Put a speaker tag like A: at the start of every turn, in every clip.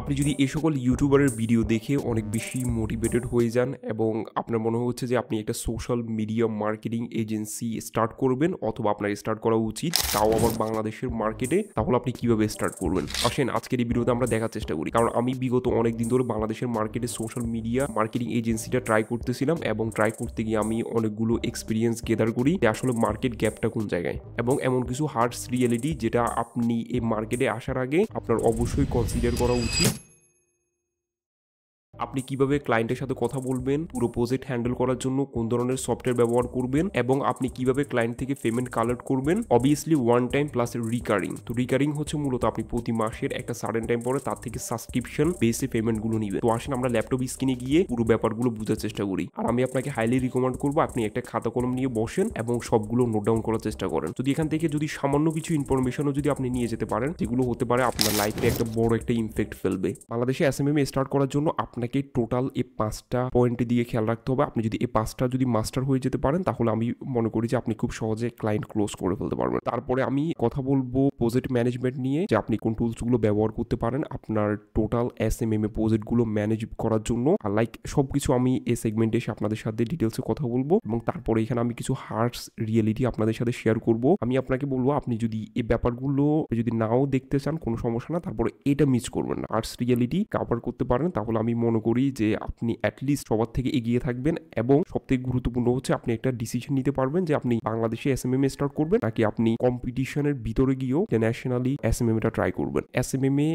A: আপনি যদি এই সকল ইউটিউবারের ভিডিও দেখে অনেক বেশি মোটিভেটেড হয়ে যান এবং আপনার মনে হচ্ছে যে আপনি একটা social media marketing agency start করবেন অথবা আপনার স্টার্ট করা উচিত, তাও আবার বাংলাদেশের মার্কেটে, তাহলে আপনি কিভাবে স্টার্ট করবেন আসেন আজকের এই ভিডিওতে আমরা দেখার চেষ্টা করি। কারণ আমি বিগত অনেক দিন ধরে বাংলাদেশের মার্কেটে সোশ্যাল মিডিয়া মার্কেটিং এজেন্সিটা ট্রাই করতেছিলাম এবং ট্রাই করতে গিয়ে আমি অনেকগুলো এক্সপিরিয়েন্স গেদার করি যে আসলে মার্কেট গ্যাপটা কোন জায়গায় এবং এমন কিছু হার্ডস রিয়েলিটি যেটা আপনি এই মার্কেটে আসার আগে আপনার অবশ্যই কনসিডার করা উচিত। আপনি কিভাবে ক্লায়েন্টের সাথে কথা বলবেন, পুরো প্রজেক্ট হ্যান্ডেল করার জন্য কোন ধরনের সফটওয়্যার ব্যবহার করবেন এবং আপনি কিভাবে ক্লায়েন্ট থেকে পেমেন্ট কালেক্ট করবেন, obviously one time plus recurring. তো রিকারিং হচ্ছে মূলত আপনি প্রতি মাসের একটা সার্টেন টাইম পরে তার থেকে সাবস্ক্রিপশন বেসে পেমেন্টগুলো নিবেন। তো আসেন আমরা ল্যাপটপ স্ক্রিনে গিয়ে পুরো ব্যাপারগুলো বোঝার চেষ্টা করি। আর আমি আপনাকে হাইলি রিকমেন্ড করবো আপনি একটা খাতা কলম নিয়ে বসেন এবং সবগুলো নোট ডাউন করার চেষ্টা করেন। যদি এখান থেকে যদি সামান্য কিছু ইনফরমেশনও যদি আপনি নিয়ে যেতে পারেন, যেগুলো হতে পারে আপনার লাইফে একটা বড় একটা ইমপ্যাক্ট ফেলবে। বাংলাদেশে এসএমএম স্টার্ট করার জন্য আপনাকে টোটাল এই 5টা পয়েন্টে দিয়ে খেয়াল রাখতে হবে। আপনি যদি এই 5টা যদি মাস্টার হয়ে যেতে পারেন, তাহলে আমি মনে করি যে আপনি খুব সহজে ক্লায়েন্ট ক্লোজ করে ফেলতে পারবেন। তারপরে আমি কথা বলবো প্রজেক্ট ম্যানেজমেন্ট নিয়ে, যে আপনি কোন টুলসগুলো ব্যবহার করতে পারেন আপনার টোটাল এসএমএম এ প্রজেক্টগুলো ম্যানেজ করার জন্য। আর লাইক সবকিছু আমি এই সেগমেন্টে এসে আপনাদের সাথে ডিটেলসে কথা বলবো এবং তারপরে এখানে আমি কিছু হার্ডস রিয়েলিটি আপনাদের সাথে শেয়ার করব। আমি আপনাকে বলবো আপনি যদি এই ব্যাপারগুলো যদি নাও দেখতে চান কোনো সমস্যা না, তারপরে এটা মিস করবেন না। হার্ডস রিয়েলিটি কভার করতে পারেন, তাহলে আমি মনে করি যে আপনি অ্যাটলিস্ট সবার থেকে এগিয়ে থাকবেন এবং সবথেকে গুরুত্বপূর্ণ হচ্ছে আপনি একটা ডিসিশন নিতে পারবেন যে আপনি বাংলাদেশে এসএমএম এ স্টার্ট করবেন নাকি আপনি কম্পিটিশনের ভিতরে গিয়েও ন্যাশনালি এসএমএম টা ট্রাই করবেন। এসএমএম এ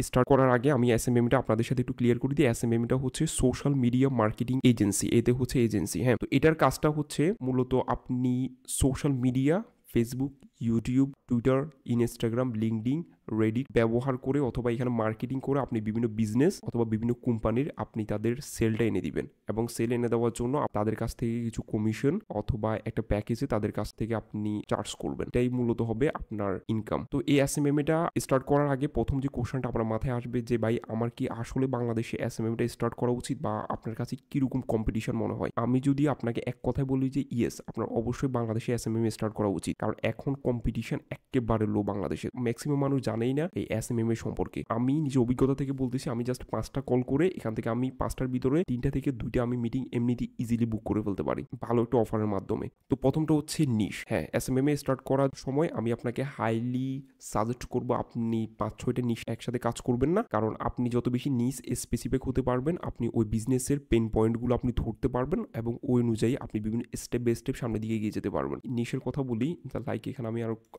A: স্টার্ট করার আগে আমি এসএমএম টা আপনাদের সাথে একটু ক্লিয়ার করে দিই। এসএমএম টা হচ্ছে সোশ্যাল মিডিয়া মার্কেটিং এজেন্সি, এতে হচ্ছে এজেন্সি। হ্যাঁ, তো এটার কাজটা হচ্ছে মূলত আপনি social media Facebook, YouTube, Twitter, Instagram, LinkedIn, Reddit ব্যবহার করে অথবা এখানে মার্কেটিং করে আপনি বিভিন্ন বিজনেস অথবা বিভিন্ন কোম্পানির আপনি তাদের সেলটা এনে দিবেন এবং সেল এনে দেওয়ার জন্য তাদের কাছ থেকে কিছু কমিশন অথবা একটা প্যাকেজে তাদের কাছ থেকে আপনি চার্জ করবেন। এটাই মূলত হবে আপনার ইনকাম। তো এই এসএমএমটা স্টার্ট করার আগে প্রথম যে কোশ্চেনটা আপনার মাথায় আসবে যে ভাই আমার কি আসলে বাংলাদেশে এসএমএমটা স্টার্ট করা উচিত বা আপনার কাছে কিরকম কম্পিটিশন মনে হয়। আমি যদি আপনাকে এক কথায় বলি যে ইয়েস, আপনার অবশ্যই বাংলাদেশে এসএমএম স্টার্ট করা উচিত, কারণ এখন কম্পিটিশন একেবারে লো বাংলাদেশে। ম্যাক্সিমাম মানুষ জানেই না এই এসএমএম এর সম্পর্কে। আমি নিজে অভিজ্ঞতা থেকে বলতেছি, আমি জাস্ট 5টা কল করে এখান থেকে আমি 5টার ভিতরে 3টা থেকে 2টা আমি মিটিং এমনিতে ইজিলি বুক করে ফেলতে পারি ভালো একটা অফারের মাধ্যমে। তো প্রথমটা হচ্ছে নিশ। হ্যাঁ, এসএমএম এ স্টার্ট করার সময় আমি আপনাকে হাইলি সাজেস্ট করবো আপনি 5-6টা নিশ একসাথে কাজ করবেন না, কারণ আপনি যত বেশি নিশ স্পেসিফিক হতে পারবেন আপনি ওই বিজনেসের পেন পয়েন্টগুলো আপনি ধরতে পারবেন এবং ওই অনুযায়ী আপনি বিভিন্ন স্টেপ বাই স্টেপ সামনের দিকে এগিয়ে যেতে পারবেন। নিশের কথা বলি, লাইক এখানে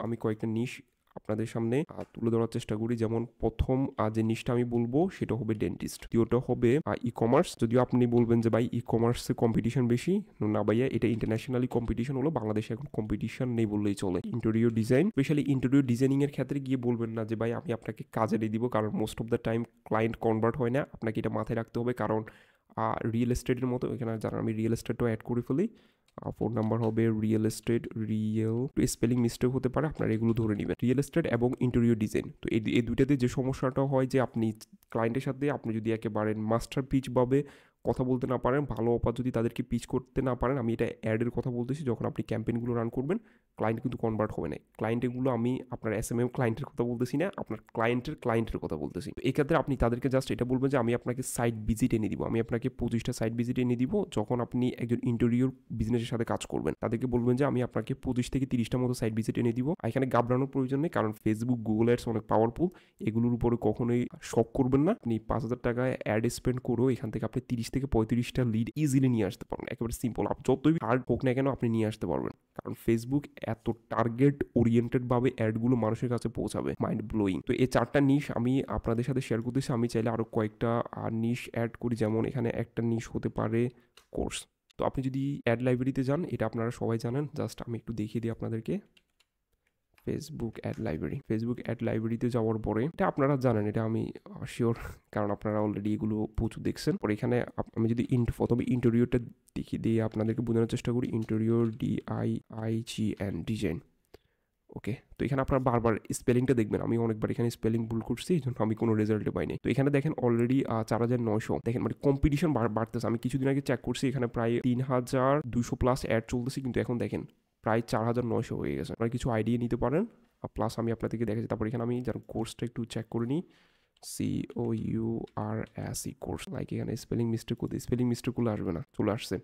A: আমি কয়েকটা নিশ আপনাদের সামনে তুলে ধরার চেষ্টা করি। যেমন প্রথম যে নিশটা আমি বলবো সেটা হবে ডেন্টিস্ট, দ্বিতীয়টা হবে ই কমার্স। যদিও আপনি বলবেন যে ভাই ই কমার্সে কম্পিটিশন বেশি, না ভাইয়া এটা ইন্টারন্যাশনালি কম্পিটিশন হলো, বাংলাদেশে এখন কম্পিটিশন নেই বললেই চলে। Interior design, specially interior designing এর ক্ষেত্রে গিয়ে বলবেন না যে ভাই আমি আপনাকে কাজে দিয়ে দিব, কারণ most of the time client convert হয় না। আপনাকে এটা মাথায় রাখতে হবে, কারণ রিয়েল এস্টেটের মতো এখানে যারা আমি রিয়েল এস্টেটও অ্যাড করে ফেলি। 4 নাম্বার হবে real estate. Real spelling mistake হতে পারে, আপনারা এগুলো ধরে নেবেন। রিয়েল এস্টেট এবং ইন্টেরিয়র ডিজাইন, তো এই দুইটাতে যে সমস্যাটা হয় যে আপনি ক্লায়েন্টের সাথে আপনি যদি একেবারে মাস্টার পিচ ভাবে কথা বলতে না পারেন, ভালো অফার যদি তাদেরকে পিচ করতে না পারেন, আমি এটা অ্যাডের কথা বলতেছি, যখন আপনি ক্যাম্পেইনগুলো রান করবেন ক্লায়েন্ট কিন্তু কনভার্ট হবে না। ক্লায়েন্টগুলো আমি আপনার এসএমএম ক্লায়েন্টের কথা বলতেছি না, আপনার ক্লায়েন্টের কথা বলতেছি। তো এক্ষেত্রে আপনি তাদেরকে জাস্ট এটা বলবেন যে আমি আপনাকে সাইট ভিজিট এনে দিব, আমি আপনাকে 25টা সাইট ভিজিট এনে দিব। যখন আপনি একজন ইন্টেরিয়র বিজনেসের সাথে কাজ করবেন তাদেরকে বলবেন যে আমি আপনাকে 25 থেকে 30টার মতো সাইট ভিজিট এনে দিব। এখানে ঘাবড়ানোর প্রয়োজন নেই, কারণ ফেসবুক, গুগল অ্যাডস অনেক পাওয়ারফুল, এগুলোর উপরে কখনোই শক করবেন না। আপনি 5,000 টাকায় অ্যাড স্পেন্ড করেও এখান থেকে আপনি 30 থেকে 35টা লিড ইজিলি নিয়ে আসতে পারবেন। একেবারে সিম্পল, আপনি যতই হার্ড হোক না কেন আপনি নিয়ে আসতে পারবেন, কারণ ফেসবুক এত টার্গেট ওরিয়েন্টেড ভাবে অ্যাডগুলো মানুষের কাছে পৌঁছাবে, মাইন্ড ব্লোয়িং। তো এই 4টা নিশ আমি আপনাদের সাথে শেয়ার করতেছি। আমি চাইলে আরো কয়েকটা নিশ অ্যাড করি, যেমন এখানে একটা নিশ হতে পারে কোর্স। তো আপনি যদি অ্যাড লাইব্রেরিতে যান, এটা আপনারা সবাই জানেন, জাস্ট আমি একটু দেখিয়ে দিই আপনাদেরকে। ফেসবুক অ্যাড লাইব্রেরিতে যাওয়ার পরে এটা আপনারা জানেন, এটা আমি শিওর, কারণ আপনারা অলরেডি এগুলো প্রচুর দেখছেন। পরে এখানে আমি যদি প্রথমে ইন্টেরিয়রটা দেখিয়ে দিয়ে আপনাদেরকে বোঝানোর চেষ্টা করি। Interior DIIGN design. ওকে, তো এখানে আপনার বারবার স্পেলিংটা দেখবেন, আমি অনেকবার এখানে স্পেলিং ভুল করছি, এই জন্য আমি কোনো রেজাল্টে পাইনি। তো এখানে দেখেন অলরেডি 4,900, দেখেন মানে কম্পিটিশন বাড়তেছে। আমি কিছুদিন আগে চেক করছি, এখানে প্রায় 3,200 প্লাস অ্যাড চলতেছে, কিন্তু এখন দেখেন প্রায় 4,900 হয়ে গেছে। আপনারা কিছু আইডিয়া নিতে পারেন। প্লাস আমি আপনাদেরকে দেখেছি। তারপর এখানে আমি যার কোর্সটা একটু চেক করে নিই, COURSE কোর্স, লাইক এখানে স্পেলিং মিস্টেকগুলো আসবে না, চলে আসছে।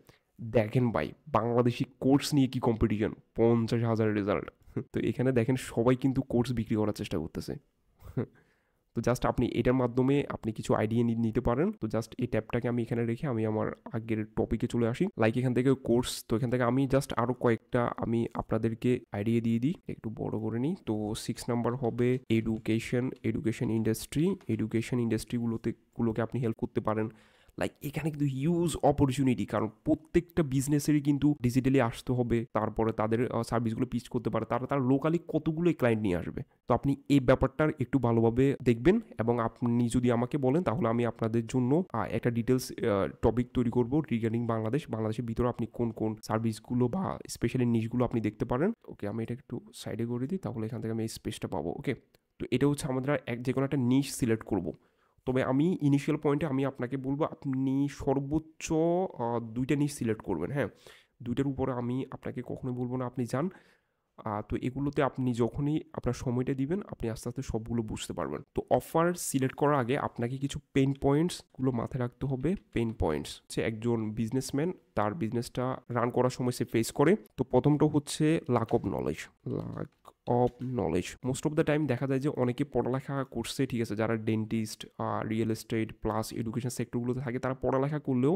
A: দেখেন ভাই, বাংলাদেশি কোর্স নিয়ে কি কম্পিটিশন, 50,000 রেজাল্ট। তো এখানে দেখেন সবাই কিন্তু কোর্স বিক্রি করার চেষ্টা করতেছে। তো জাস্ট আপনি এটার মাধ্যমে আপনি কিছু আইডিয়া নিতে পারেন। তো জাস্ট এই ট্যাবটাকে আমি এখানে রেখে আমি আমার আগের টপিকে চলে আসি, লাইক এখান থেকে কোর্স। তো এখান থেকে আমি জাস্ট আরও কয়েকটা আমি আপনাদেরকে আইডিয়া দিয়ে দিই, একটু বড় করে নিই। তো 6 নাম্বার হবে এডুকেশন ইন্ডাস্ট্রিগুলোকে আপনি হেল্প করতে পারেন। লাইক এখানে কিন্তু হিউজ অপরচুনিটি, কারণ প্রত্যেকটা বিজনেসেরই কিন্তু ডিজিটালি আসতে হবে, তারপরে তাদের সার্ভিসগুলো পিচ করতে পারে, তারা লোকালি কতগুলো ক্লায়েন্ট নিয়ে আসবে। তো আপনি এই ব্যাপারটার একটু ভালোভাবে দেখবেন, এবং আপনি যদি আমাকে বলেন তাহলে আমি আপনাদের জন্য একটা ডিটেলস টপিক তৈরি করব রিগার্ডিং বাংলাদেশের ভিতরে আপনি কোন কোন সার্ভিসগুলো বা স্পেশালি নিশগুলো আপনি দেখতে পারেন। ওকে, আমি এটা একটু সাইডে করে দিই, তাহলে এখান থেকে আমি এই স্পেসটা পাবো। ওকে, তো এটা হচ্ছে আমরা যে কোনো একটা নিশ সিলেক্ট করব। তবে আমি ইনিশিয়াল পয়েন্টে আমি আপনাকে বলবো আপনি সর্বোচ্চ 2টা নিশ সিলেক্ট করবেন। হ্যাঁ, 2টার উপরে আমি আপনাকে কখনোই বলবো না আপনি যান। তো এগুলোতে আপনি যখনই আপনার সময়টা দিবেন আপনি আস্তে আস্তে সবগুলো বুঝতে পারবেন। তো অফার সিলেক্ট করার আগে আপনাকে কিছু পেইন পয়েন্টসগুলো মাথায় রাখতে হবে। পেইন পয়েন্টস হচ্ছে একজন বিজনেসম্যান তার বিজনেসটা রান করার সময় সে ফেস করে। তো প্রথমটা হচ্ছে lack of knowledge. Most of the time দেখা যায় যে অনেকে পড়ালেখা করছে, ঠিক আছে, যারা dentist, real estate plus education সেক্টরগুলোতে থাকে, তারা পড়ালেখা করলেও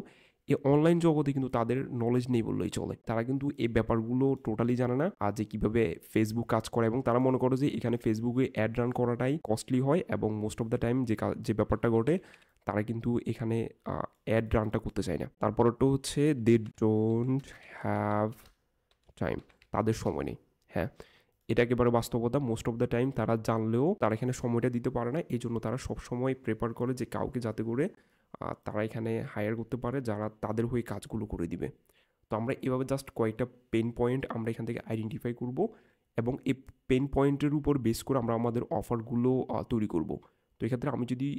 A: এই অনলাইন জগতে কিন্তু তাদের নলেজ নেই বললেই চলে। তারা কিন্তু এই ব্যাপারগুলো টোটালি জানে না, আর যে কীভাবে ফেসবুক কাজ করে, এবং তারা মনে করে যে এখানে ফেসবুকে অ্যাড রান করাটাই কস্টলি হয়, এবং মোস্ট অফ দ্য টাইম যে ব্যাপারটা ঘটে তারা কিন্তু এখানে অ্যাড রানটা করতে চায় না। তারপরটা হচ্ছে দে ডোন্ট হ্যাভ টাইম, তাদের সময় নেই। হ্যাঁ, এটা একেবারে বাস্তবতা। মোস্ট অফ দ্য টাইম তারা জানলেও তারা এখানে সময়টা দিতে পারে না, এই জন্য তারা সবসময় প্রেফার করে যে কাউকে যাতে করে তারা এখানে হায়ার করতে পারে যারা তাদের হয়ে কাজগুলো করে দিবে। তো আমরা এভাবে জাস্ট কয়েকটা পেন পয়েন্ট আমরা এখান থেকে আইডেন্টিফাই করব, এবং এই পেন পয়েন্টের উপর বেস করে আমরা আমাদের অফারগুলো তৈরি করব। তো এক্ষেত্রে আমি যদি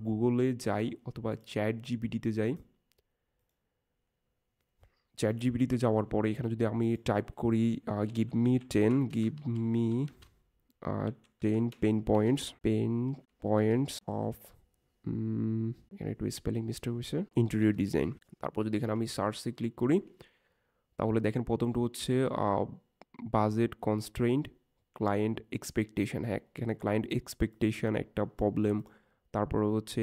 A: গুগলে যাই অথবা চ্যাট জিপিটিতে যাওয়ার পরে এখানে যদি আমি টাইপ করি give me 10 pen points of, এখানে একটু স্পেলিং মিস্টেক হয়েছে, ইন্টেরিয়র ডিজাইন। তারপর যদি এখানে আমি সার্চে ক্লিক করি তাহলে দেখেন প্রথমটা হচ্ছে বাজেট কনস্ট্রেইন্ট, ক্লায়েন্ট এক্সপেকটেশন। হ্যাঁ, এখানে ক্লায়েন্ট এক্সপেকটেশন একটা প্রবলেম। তারপরে হচ্ছে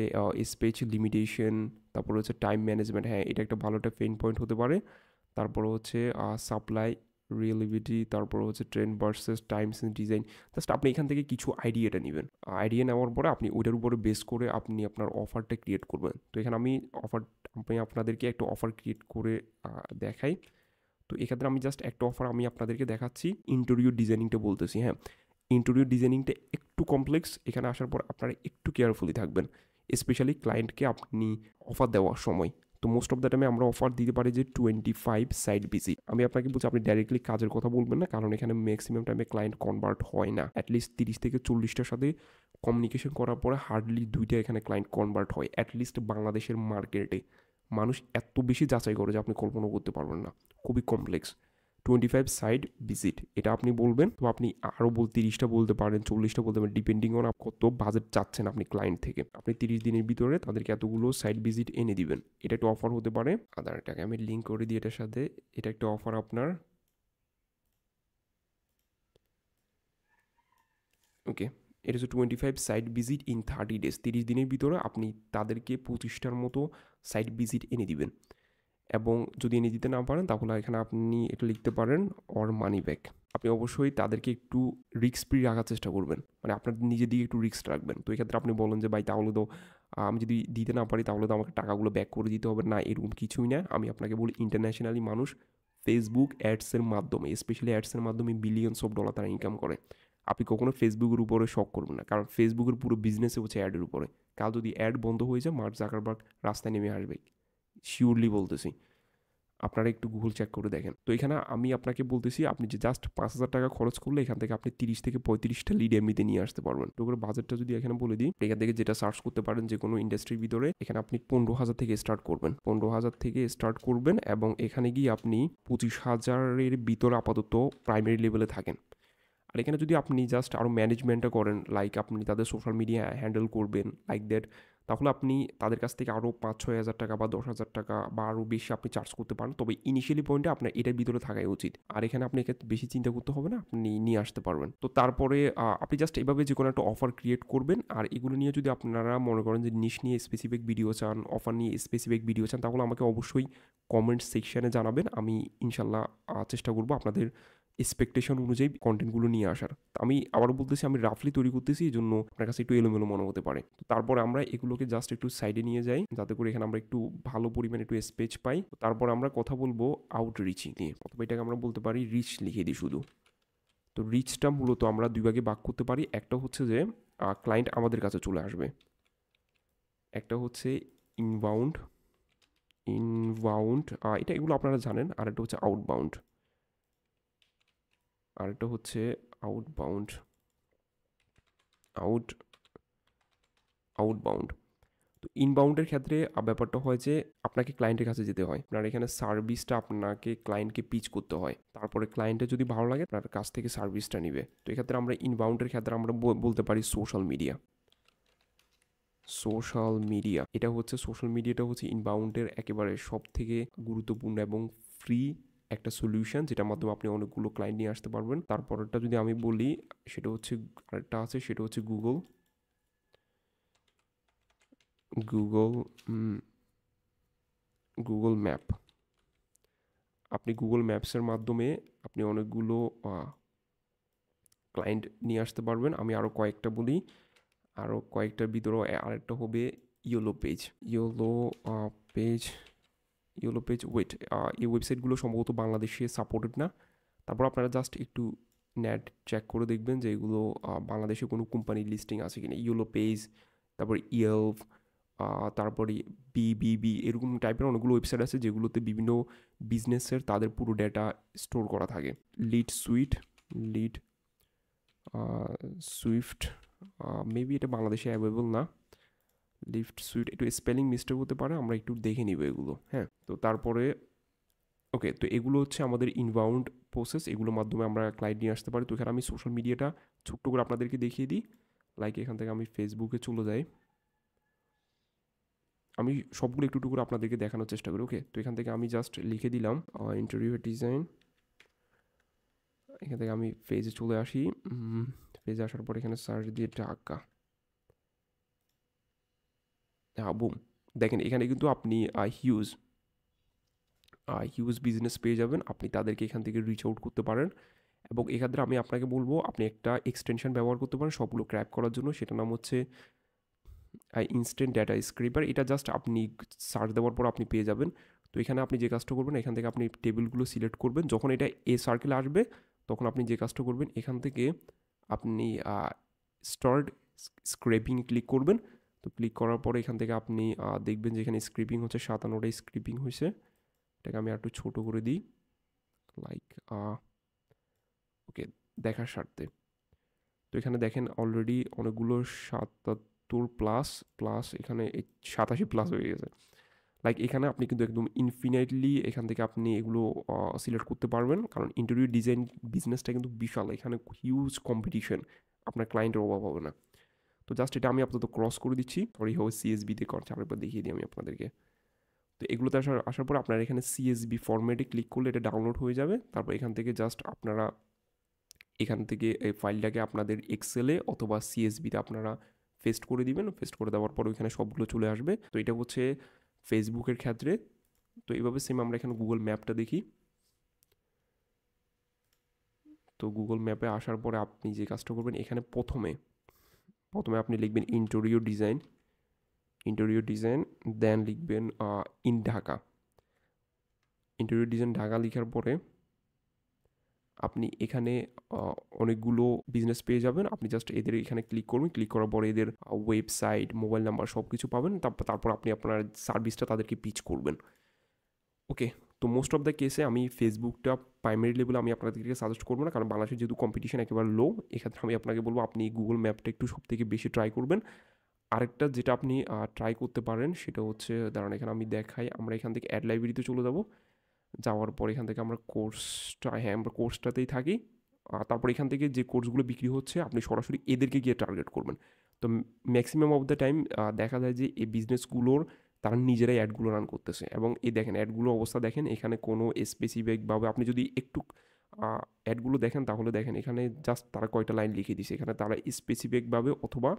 A: স্পেস লিমিটেশন, তারপরে হচ্ছে টাইম ম্যানেজমেন্ট। হ্যাঁ, এটা একটা ভালো একটা পেইন পয়েন্ট হতে পারে। তারপরে হচ্ছে সাপ্লাই রিয়েলিবিলিটি, তারপর হচ্ছে trend versus Times in design. Just আপনি এখান থেকে কিছু আইডিয়াটা নেবেন, আইডিয়া নেওয়ার পরে আপনি ওইটার উপরে বেস করে আপনি আপনার অফারটা ক্রিয়েট করবেন। তো এখানে আমি আপনাদেরকে একটা অফার ক্রিয়েট করে দেখাই। তো এক্ষেত্রে আমি জাস্ট একটা অফার আমি আপনাদেরকে দেখাচ্ছি, ইন্টেরিয়র ডিজাইনিংটা বলতেছি। হ্যাঁ, ইন্টেরিয়র ডিজাইনিংটা একটু কমপ্লেক্স, এখানে আসার পর আপনারা একটু কেয়ারফুলি থাকবেন, স্পেশালি ক্লায়েন্টকে আপনি অফার দেওয়ার সময়। তো মোস্ট অফ দ্য টাইমে আমরা অফার দিতে পারি যে 25 সাইট ভিজিট। আমি আপনাকে বলছি আপনি ডাইরেক্টলি কাজের কথা বলবেন না, কারণ এখানে ম্যাক্সিমাম টাইমে ক্লায়েন্ট কনভার্ট হয় না। অ্যাটলিস্ট 30 থেকে 40টার সাথে কমিউনিকেশন করার পরে হার্ডলি 2টা এখানে ক্লায়েন্ট কনভার্ট হয়। অ্যাটলিস্ট বাংলাদেশের মার্কেটে মানুষ এত বেশি যাচাই করে যে আপনি কল্পনা করতে পারবেন না, খুবই কমপ্লেক্স। 25 সাইট ভিজিট এটা আপনি বলবেন। তো আপনি আরও 30টা বলতে পারেন, 40টা বলতে পারেন, ডিপেন্ডিং অন কত বাজেট চাচ্ছেন আপনি ক্লায়েন্ট থেকে। আপনি 30 দিনের ভিতরে তাদেরকে এতগুলো সাইট ভিজিট এনে দিবেন, এটা একটা অফার হতে পারে। আদার এটাকে আমি লিঙ্ক করে দিই এটার সাথে, এটা একটা অফার আপনার। ওকে, এটা হচ্ছে 25 সাইট ভিজিট ইন 30 ডেজ। 30 দিনের ভিতরে আপনি তাদেরকে 25টার মতো সাইট ভিজিট এনে দিবেন, এবং যদি এনে দিতে না পারেন তাহলে এখানে আপনি এটা লিখতে পারেন অর মানি ব্যাক। আপনি অবশ্যই তাদেরকে একটু রিস্ক ফ্রি রাখার চেষ্টা করবেন, মানে আপনার নিজের দিকে একটু রিস্ক রাখবেন। তো এক্ষেত্রে আপনি বলেন যে ভাই তাহলে তো আমি যদি দিতে না পারি তাহলে তো আমাকে টাকাগুলো ব্যাক করে দিতে হবে। না, এরকম কিছুই না। আমি আপনাকে বলি ইন্টারন্যাশনালি মানুষ ফেসবুক অ্যাডসের মাধ্যমে, স্পেশালি অ্যাডসের মাধ্যমে বিলিয়নস অফ ডলার তারা ইনকাম করে। আপনি কখনো ফেসবুকের উপরে শক করবেন না, কারণ ফেসবুকের পুরো বিজনেসে হচ্ছে অ্যাডের উপরে। কাল যদি অ্যাড বন্ধ হয়ে যায় মার্ক জাকারবার্গ রাস্তায় নেমে আসবে, শিওরলি বলতেছি। আপনারা একটু গুগল চেক করে দেখেন। তো এখানে আমি আপনাকে বলতেছি আপনি যে জাস্ট 5,000 টাকা খরচ করলে এখান থেকে আপনি 30 থেকে 35টা লিড এমনিতে নিয়ে আসতে পারবেন। তো করে বাজেটটা যদি এখানে বলে দিই, এখান থেকে যেটা সার্চ করতে পারেন যে কোনো ইন্ডাস্ট্রির ভিতরে, এখানে আপনি 15,000 থেকে স্টার্ট করবেন। 15,000 থেকে স্টার্ট করবেন, এবং এখানে গিয়ে আপনি 25,000-এর ভিতরে আপাতত প্রাইমারি লেভেলে থাকেন। আর এখানে যদি আপনি জাস্ট আরও ম্যানেজমেন্টটা করেন, লাইক আপনি তাদের সোশ্যাল মিডিয়া হ্যান্ডেল করবেন লাইক দ্যাট, তাহলে আপনি তাদের কাছ থেকে আরও 5-6 হাজার টাকা বা 10,000 টাকা বা আরও বেশি আপনি চার্জ করতে পারেন। তবে ইনিশিয়ালি পয়েন্টে আপনার এটার ভিতরে থাকাই উচিত। আর এখানে আপনি একে বেশি চিন্তা করতে হবে না, আপনি নিয়ে আসতে পারবেন। তো তারপরে আপনি জাস্ট এভাবে যে কোনো একটা অফার ক্রিয়েট করবেন। আর এগুলো নিয়ে যদি আপনারা মনে করেন যে নিশ নিয়ে স্পেসিফিক ভিডিও চান, অফার নিয়ে স্পেসিফিক ভিডিও চান, তাহলে আমাকে অবশ্যই কমেন্ট সেকশানে জানাবেন। আমি ইনশাল্লাহ চেষ্টা করবো আপনাদের এক্সপেকটেশন অনুযায়ী কন্টেন্টগুলো নিয়ে আসার। আমি আবারও বলতেছি, আমি রাফলি তৈরি করতেছি, এই জন্য আপনার কাছে একটু এলোমেলো মনে হতে পারে। তো তারপর আমরা এগুলোকে জাস্ট একটু সাইডে নিয়ে যাই, যাতে করে এখানে আমরা একটু ভালো পরিমাণে একটু স্পেস পাই। তারপর আমরা কথা বলবো আউট রিচিং নিয়ে, অথবা এটাকে আমরা বলতে পারি রিচ লিখে দিই শুধু। তো রিচটা মূলত আমরা দুই ভাগে ভাগ করতে পারি। একটা হচ্ছে যে ক্লায়েন্ট আমাদের কাছে চলে আসবে, একটা হচ্ছে ইনবাউন্ড ইনবাউন্ড এটা এগুলো আপনারা জানেন। আর একটা হচ্ছে আউটবাউন্ড, আরেকটা হচ্ছে আউটবাউন্ড আউটবাউন্ড। তো ইনবাউন্ডের ক্ষেত্রে ব্যাপারটা হয় যে আপনাকে ক্লায়েন্টের কাছে যেতে হয়, আপনার এখানে সার্ভিসটা আপনাকে ক্লায়েন্টকে পিচ করতে হয়, তারপরে ক্লায়েন্টের যদি ভালো লাগে আপনার কাছ থেকে সার্ভিসটা নিবে। তো এক্ষেত্রে আমরা ইনবাউন্ডের ক্ষেত্রে আমরা বলতে পারি সোশ্যাল মিডিয়া। এটা হচ্ছে সোশ্যাল মিডিয়াটা হচ্ছে ইনবাউন্ডের একেবারে সব থেকে গুরুত্বপূর্ণ এবং ফ্রি একটা সলিউশন, যেটার মাধ্যমে আপনি অনেকগুলো ক্লায়েন্ট নিয়ে আসতে পারবেন। তারপরটা যদি আমি বলি, সেটা হচ্ছে আরেকটা আছে, সেটা হচ্ছে গুগল গুগল ম্যাপ। আপনি গুগল ম্যাপসের মাধ্যমে আপনি অনেকগুলো ক্লায়েন্ট নিয়ে আসতে পারবেন। আমি আরও কয়েকটা বলি, আরও কয়েকটার ভিতরেও আরেকটা হবে ইয়েলো পেজ ওয়েট। এই ওয়েবসাইটগুলো সম্ভবত বাংলাদেশে সাপোর্টেড না। তারপর আপনারা জাস্ট একটু নেট চেক করে দেখবেন যে এগুলো বাংলাদেশে কোনো কোম্পানির লিস্টিং আছে কিনা। ইয়েলো পেজ, তারপর ইয়েলভ, তারপরে বিবিবি, এরকম টাইপের অনেকগুলো ওয়েবসাইট আছে যেগুলোতে বিভিন্ন বিজনেসের তাদের পুরো ডেটা স্টোর করা থাকে। লিড সুইফট মেবি এটা বাংলাদেশে অ্যাভেলেবল না। লিফট সুইট একটু স্পেলিং মিস্টেক হতে পারে, আমরা একটু দেখে নিব এগুলো। হ্যাঁ, তো তারপরে ওকে, তো এগুলো হচ্ছে আমাদের ইনবাউন্ড প্রসেস, এগুলোর মাধ্যমে আমরা ক্লায়েন্ট নিয়ে আসতে পারি। তো এখানে আমি সোশ্যাল মিডিয়াটা ছোট্ট করে আপনাদেরকে দেখিয়ে দিই। লাইক এখান থেকে আমি ফেসবুকে চলে যাই, আমি সবগুলো একটু করে আপনাদেরকে দেখানোর চেষ্টা করি। ওকে, তো এখান থেকে আমি জাস্ট লিখে দিলাম ইন্টারভিউ ডিজাইন। এখান থেকে আমি পেজে চলে আসি, পেজে আসার পর এখানে সার্চ দিয়ে ঢাকা, হ্যাঁ বুম, দেখেন এখানে কিন্তু আপনি হিউজ বিজনেস পেয়ে যাবেন। আপনি তাদেরকে এখান থেকে রিচ আউট করতে পারেন। এবং এক্ষেত্রে আমি আপনাকে বলবো আপনি একটা এক্সটেনশন ব্যবহার করতে পারেন সবগুলো ক্র্যাপ করার জন্য, সেটার নাম হচ্ছে ইনস্ট্যান্ট ডেটা স্ক্রেপার। এটা জাস্ট আপনি সার্চ দেওয়ার পর আপনি পেয়ে যাবেন। তো এখানে আপনি যে কাজটা করবেন, এখান থেকে আপনি টেবিলগুলো সিলেক্ট করবেন। যখন এটা এ সার্কেলে আসবে তখন আপনি যে কাজটা করবেন, এখান থেকে আপনি স্টার্ট স্ক্রেপিং ক্লিক করবেন। তো ক্লিক করার পরে এখান থেকে আপনি দেখবেন যে এখানে স্ক্রিপিং হচ্ছে 57টাই স্ক্রিপিং হয়েছে। এটাকে আমি একটু ছোট করে দিই, লাইক ওকে দেখার স্বার্থে। তো এখানে দেখেন অলরেডি অনেকগুলো 77 প্লাস এখানে 87+ হয়ে গেছে। লাইক এখানে আপনি কিন্তু একদম ইনফিনাইটলি এখান থেকে আপনি এগুলো সিলেক্ট করতে পারবেন, কারণ ইন্টেরিয়র ডিজাইন বিজনেসটা কিন্তু বিশাল, এখানে হিউজ কম্পিটিশন, আপনার ক্লায়েন্টের অভাব হবে না। তো জাস্ট এটা আমি আপাতত ক্রস করে দিচ্ছি, সরি হবে সিএসবিতে করছে, আরেকবার দেখিয়ে দিই আমি আপনাদেরকে। তো এগুলোতে আসার পর আপনারা এখানে সিএসবি ফরম্যাটে ক্লিক করলে এটা ডাউনলোড হয়ে যাবে। তারপর এখান থেকে জাস্ট আপনারা এখান থেকে এই ফাইলটাকে আপনাদের এক্সেলে অথবা সিএসবিতে আপনারা পেস্ট করে দিবেন। পেস্ট করে দেওয়ার পর ওইখানে সবগুলো চলে আসবে। তো এটা হচ্ছে ফেসবুকের ক্ষেত্রে। তো এইভাবে সেম আমরা এখানে গুগল ম্যাপটা দেখি। তো গুগল ম্যাপে আসার পরে আপনি যে কাজটা করবেন, এখানে প্রথমে আপনি লিখবেন ইন্টেরিয়র ডিজাইন, দেন লিখবেন in Dhaka. Interior design Dhaka লেখার পরে আপনি এখানে অনেকগুলো বিজনেস পেয়ে যাবেন। আপনি জাস্ট এদের এখানে ক্লিক করবেন, ক্লিক করার পরে এদের ওয়েবসাইট, মোবাইল নাম্বার সব কিছু পাবেন। তারপর আপনি আপনার সার্ভিসটা তাদেরকে পিচ করবেন। ওকে, তো মোস্ট অফ দ্য কেসে আমি ফেসবুকটা প্রাইমারি লেভেলে আমি আপনাদেরকে সাজেস্ট করবো না, কারণ বাংলাদেশে যেহেতু কম্পিটিশন একেবারে লো। এক্ষেত্রে আমি আপনাকে বলবো আপনি গুগল ম্যাপটা একটু সব থেকে বেশি ট্রাই করবেন। আরেকটা যেটা আপনি ট্রাই করতে পারেন সেটা হচ্ছে, দাঁড়ান এখানে আমি দেখাই, আমরা এখান থেকে অ্যাড লাইব্রেরিতে চলে যাবো। যাওয়ার পর এখান থেকে আমরা কোর্সটাতেই থাকি। তারপর এখান থেকে যে কোর্সগুলো বিক্রি হচ্ছে আপনি সরাসরি এদেরকে গিয়ে টার্গেট করবেন। তো ম্যাক্সিমাম অফ দ্য টাইম দেখা যায় যে এই বিজনেসগুলোর তারা নিজেরাই অ্যাডগুলো রান করতেছে, এবং এই দেখেন অ্যাডগুলোর অবস্থা দেখেন, এখানে কোনো স্পেসিফিকভাবে আপনি যদি একটু অ্যাডগুলো দেখেন তাহলে দেখেন এখানে জাস্ট তারা কয়টা লাইন লিখে দিছে, এখানে তারা স্পেসিফিকভাবে অথবা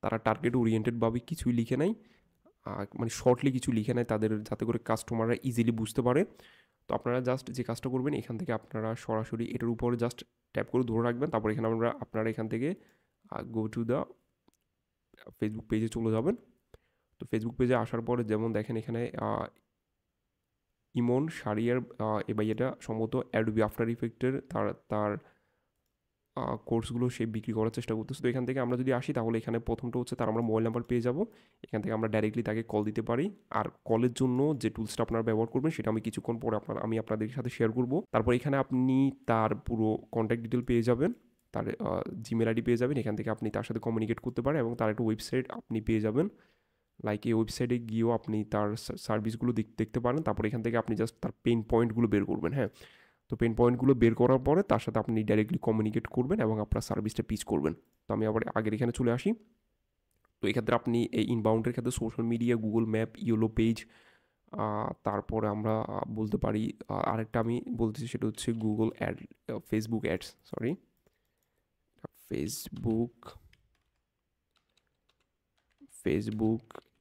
A: তারা টার্গেট ওরিয়েন্টেডভাবে কিছুই লিখে নাই, মানে শর্টলি কিছু লিখে নেয় তাদের, যাতে করে কাস্টমাররা ইজিলি বুঝতে পারে। তো আপনারা জাস্ট যে কাজটা করবেন, এখান থেকে আপনারা সরাসরি এটার উপরে জাস্ট ট্যাপ করে ধরে রাখবেন, তারপর এখানে আপনারা এখান থেকে গো টু দ্য ফেসবুক পেজে চলে যাবেন। তো ফেসবুক পেজে আসার পরে যেমন দেখেন এখানে ইমন শারিয়ার এবার এটা সম্ভবত অ্যাডোবি আফটার ইফেক্টের তার কোর্সগুলো সে বিক্রি করার চেষ্টা করতেছে। তো এখান থেকে আমরা যদি আসি তাহলে এখানে প্রথমটা হচ্ছে তার আমরা মোবাইল নাম্বার পেয়ে যাব, এখান থেকে আমরা ডাইরেক্টলি তাকে কল দিতে পারি। আর কলের জন্য যে টুলসটা আপনারা ব্যবহার করবেন সেটা আমি কিছুক্ষণ পরে আমি আপনাদের সাথে শেয়ার করব। তারপর এখানে আপনি তার পুরো কন্ট্যাক্ট ডিটেল পেয়ে যাবেন, তার জিমেল আইডি পেয়ে যাবেন, এখান থেকে আপনি তার সাথে কমিউনিকেট করতে পারেন, এবং তার একটা ওয়েবসাইট আপনি পেয়ে যাবেন। লাইক এই ওয়েবসাইটে গিয়েও আপনি তার সার্ভিসগুলো দেখতে পারেন। তারপর এখান থেকে আপনি জাস্ট তার পেইন পয়েন্টগুলো বের করবেন। হ্যাঁ, তো পেন পয়েন্টগুলো বের করার পরে তার সাথে আপনি ডাইরেক্টলি কমিউনিকেট করবেন এবং আপনার সার্ভিসটা পিচ করবেন। তো আমি আবার আগের এখানে চলে আসি। তো এক্ষেত্রে আপনি এই ইনবাউন্ডের ক্ষেত্রে social media, Google map, yellow page, তারপরে আমরা বলতে পারি আরেকটা আমি বলতেছি সেটা হচ্ছে Google ad, Facebook ads, sorry Facebook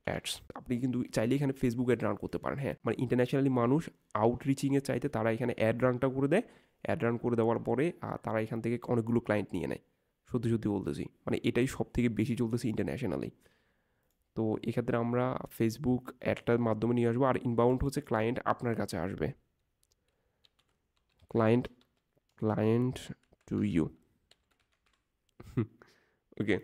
A: ads. আপনি কিন্তু চাইলে এখানে ফেসবুক অ্যাড রান করতে পারেন। হ্যাঁ, মানে ইন্টারন্যাশনালি মানুষ আউটরিচিংয়ের চাইতে তারা এখানে অ্যাড রানটা করে দেয়। অ্যাড রান করে দেওয়ার পরে তারা এখান থেকে অনেকগুলো ক্লায়েন্ট নিয়ে নেয়। সত্যি সত্যি বলতেছি, মানে এটাই সব থেকে বেশি চলতেছে ইন্টারন্যাশনালি। তো এক্ষেত্রে আমরা ফেসবুক অ্যাডটার মাধ্যমে নিয়ে আসবো। আর ইনবাউন্ড হচ্ছে ক্লায়েন্ট আপনার কাছে আসবে, ক্লায়েন্ট টু ইউ। ওকে,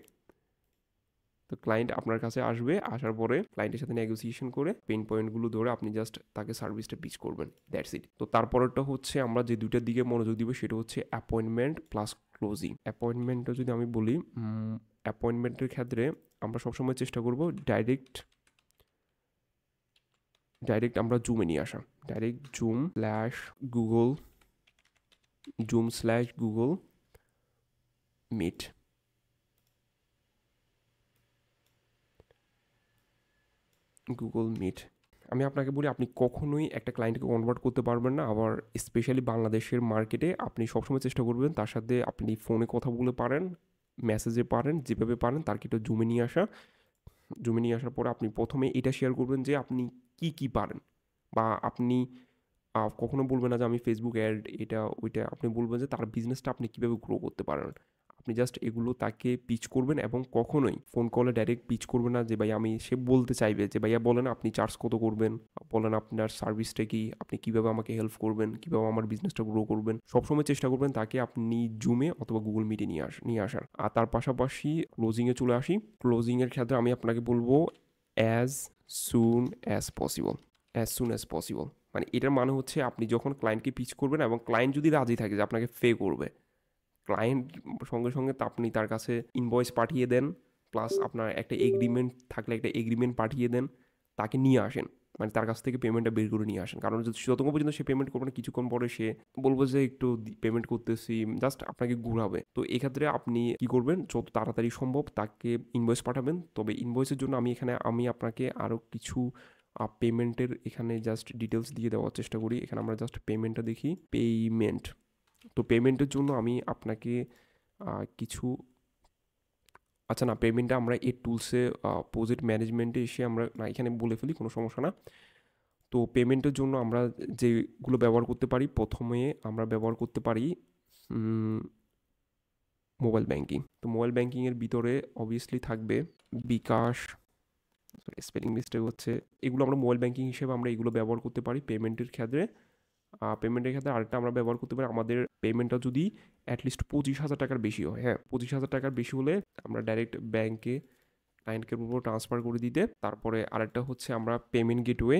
A: তো ক্লায়েন্ট আপনার কাছে আসবে, আসার পরে ক্লায়েন্টের সাথে নেগোসিয়েশন করে পেইন পয়েন্টগুলো ধরে আপনি জাস্ট তাকে সার্ভিসটা পিচ করবেন, দ্যাটস ইট। তো তারপরেরটা হচ্ছে আমরা যে দুইটার দিকে মনোযোগ দিব সেটা হচ্ছে অ্যাপয়েন্টমেন্ট প্লাস ক্লোজিং। অ্যাপয়েন্টমেন্টটা যদি আমি বলি, অ্যাপয়েন্টমেন্টের ক্ষেত্রে আমরা সবসময় চেষ্টা করব ডাইরেক্ট আমরা জুমে নিয়ে আসা, ডাইরেক্ট জুম/গুগল মিট। আমি আপনাকে বলি, আপনি কখনোই একটা ক্লায়েন্টকে কনভার্ট করতে পারবেন না। আবার স্পেশালি বাংলাদেশের মার্কেটে আপনি সবসময় চেষ্টা করবেন তার সাথে আপনি ফোনে কথা বলে পারেন, মেসেজে পারেন, যেভাবে পারেন তার একটা জুমে নিয়ে আসার পরে আপনি প্রথমে এটা শেয়ার করবেন যে আপনি কি পারেন, বা আপনি কখনো বলবেন না যে আমি ফেসবুক অ্যাড এটা ওইটা, আপনি বলবেন যে তার বিজনেসটা আপনি কীভাবে গ্রো করতে পারেন। আপনি জাস্ট এগুলো তাকে পিচ করবেন, এবং কখনোই ফোন কলে ডাইরেক্ট পিচ করবেন না যে ভাই সে বলতে চাইবে যে ভাইয়া বলেন আপনি চার্জ কত করবেন, বলেন আপনার সার্ভিসটা কি, আপনি কীভাবে আমাকে হেল্প করবেন, কীভাবে আমার বিজনেসটা গ্রো করবেন। সবসময় চেষ্টা করবেন তাকে আপনি জুমে অথবা গুগল মিটে নিয়ে আসার। আর তার পাশাপাশি ক্লোজিংয়ে চলে আসি। ক্লোজিংয়ের ক্ষেত্রে আমি আপনাকে বলবো অ্যাজ সুন অ্যাজ পসিবল। মানে এটার মানে হচ্ছে আপনি যখন ক্লায়েন্টকে পিচ করবেন এবং ক্লায়েন্ট যদি রাজি থাকে যে আপনাকে পে করবে, ক্লায়েন্ট সঙ্গে সঙ্গে আপনি তার কাছে ইনভয়েস পাঠিয়ে দেন, প্লাস আপনার একটা এগ্রিমেন্ট থাকলে একটা এগ্রিমেন্ট পাঠিয়ে দেন, তাকে নিয়ে আসেন, মানে তার কাছ থেকে পেমেন্টটা বের করে নিয়ে আসেন। কারণ যতক্ষণ পর্যন্ত সে পেমেন্ট করবে না, কিছুক্ষণ পরে সে বলবো যে একটু পেমেন্ট করতেছি, জাস্ট আপনাকে ঘুরাবে। তো এক্ষেত্রে আপনি কি করবেন, যত তাড়াতাড়ি সম্ভব তাকে ইনভয়েস পাঠাবেন। তবে ইনভয়েসের জন্য আমি আপনাকে আরও কিছু পেমেন্টের এখানে জাস্ট ডিটেলস দিয়ে দেওয়ার চেষ্টা করি। এখানে আমরা জাস্ট পেমেন্টটা দেখি, তো পেমেন্টের জন্য আমি আপনাকে কিছু, আচ্ছা না, পেমেন্টটা আমরা এই টুলসে প্রজেক্ট ম্যানেজমেন্টে এসে আমরা এখানে বলে ফেলি, কোনো সমস্যা না। তো পেমেন্টের জন্য আমরা যেগুলো ব্যবহার করতে পারি, প্রথমে আমরা ব্যবহার করতে পারি মোবাইল ব্যাঙ্কিং। তো মোবাইল ব্যাঙ্কিংয়ের ভিতরে অবভিয়াসলি থাকবে বিকাশ, স্পেলিং মিস্টেক হচ্ছে, এগুলো আমরা মোবাইল ব্যাঙ্কিং হিসেবে আমরা এগুলো ব্যবহার করতে পারি পেমেন্টের ক্ষেত্রে। আরেকটা আমরা ব্যবহার করতে পারি, আমাদের পেমেন্টটা যদি অ্যাটলিস্ট 25,000 টাকার বেশি হয়। হ্যাঁ, 25,000 টাকার বেশি হলে আমরা ডাইরেক্ট ব্যাঙ্কে ক্লায়েন্টকে উপর ট্রান্সফার করে দিতে। তারপরে আরেকটা হচ্ছে আমরা পেমেন্ট গেটওয়ে